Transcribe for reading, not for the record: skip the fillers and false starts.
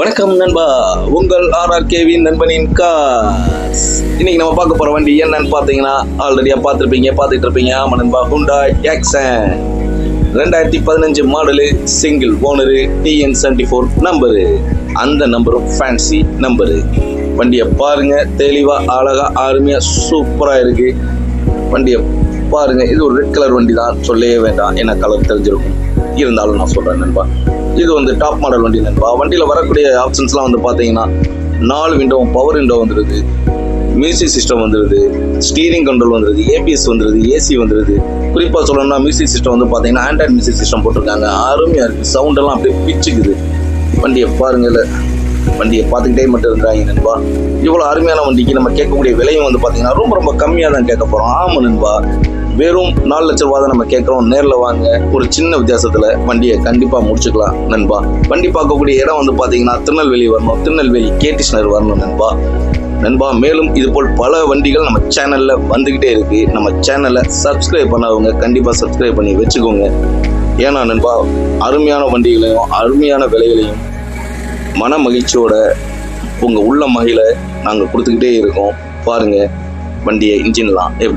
வணக்கம் நண்பா, உங்கள் RRKவின் நண்பனின் காஸ். இன்னைக்கு நம்ம பார்க்க போற வண்டி என்னன்னு பார்த்தீங்கன்னா, ஆல்ரெடியா பார்த்துட்டு இருப்பீங்க. ஆமா நண்பா, Hyundai action 2015 model, single owner, TN74 number. அந்த நம்பரும் ஃபேன்சி நம்பரு. வண்டியை பாருங்க, தெளிவா அழகா அருமையா சூப்பரா இருக்கு. வண்டியை பாருங்க, இது ஒரு ரெட் கலர் வண்டி தான், சொல்லவே வேண்டாம், ஏன்னா கலர் தெரிஞ்சிருக்கும். இருந்தாலும் நான் சொல்றேன் நண்பா, இது வந்து டாப் மாடல் வண்டி நண்பா. வண்டியில் வரக்கூடிய ஆப்ஷன்ஸ்லாம் வந்து பார்த்தீங்கன்னா 4 விண்டோவும் பவர் விண்டோ வந்துடுது, மியூசிக் சிஸ்டம் வந்துடுது, ஸ்டீரிங் கண்ட்ரோல் வந்துடுது, ABS வந்துடுது, AC வந்துடுது. குறிப்பாக சொல்லணும்னா மியூசிக் சிஸ்டம் வந்து பார்த்தீங்கன்னா ஆண்ட்ராய்ட் மியூசிக் சிஸ்டம் போட்டிருக்காங்க. அருமையாக இருக்குது, சவுண்டெல்லாம் அப்படியே பிச்சுக்குது. வண்டியை பாருங்கல்ல, வண்டியை பார்த்துக்கிட்டே மட்டும் இருந்தாங்க நண்பா. இவ்வளோ அருமையான வண்டிக்கு நம்ம கேட்கக்கூடிய விலையும் வந்து பார்த்தீங்கன்னா ரொம்ப கம்மியாக தான் கேட்க போகிறோம். ஆமாம் நண்பா, வெறும் 4 லட்ச ரூபா தான் நம்ம கேட்குறோம். நேரில் வாங்க, ஒரு சின்ன வித்தியாசத்தில் வண்டியை கண்டிப்பாக முடிச்சுக்கலாம் நண்பா. வண்டி பார்க்கக்கூடிய இடம் வந்து பார்த்தீங்கன்னா திருநெல்வேலி வரணும், திருநெல்வேலி KTS நகர் வரணும் நண்பா. மேலும் இது போல் பல வண்டிகள் நம்ம சேனலில் வந்துக்கிட்டே இருக்குது. நம்ம சேனலை சப்ஸ்கிரைப் பண்ணவங்க கண்டிப்பாக சப்ஸ்கிரைப் பண்ணி வச்சுக்கோங்க. ஏன்னா நண்பா, அருமையான வண்டிகளையும் அருமையான விலைகளையும் மன மகிழ்ச்சியோட உங்கள் உள்ள மகிழ நாங்கள் கொடுத்துக்கிட்டே இருக்கோம். பாருங்கள் வண்டியை, இன்ஜின்லாம் எப்படி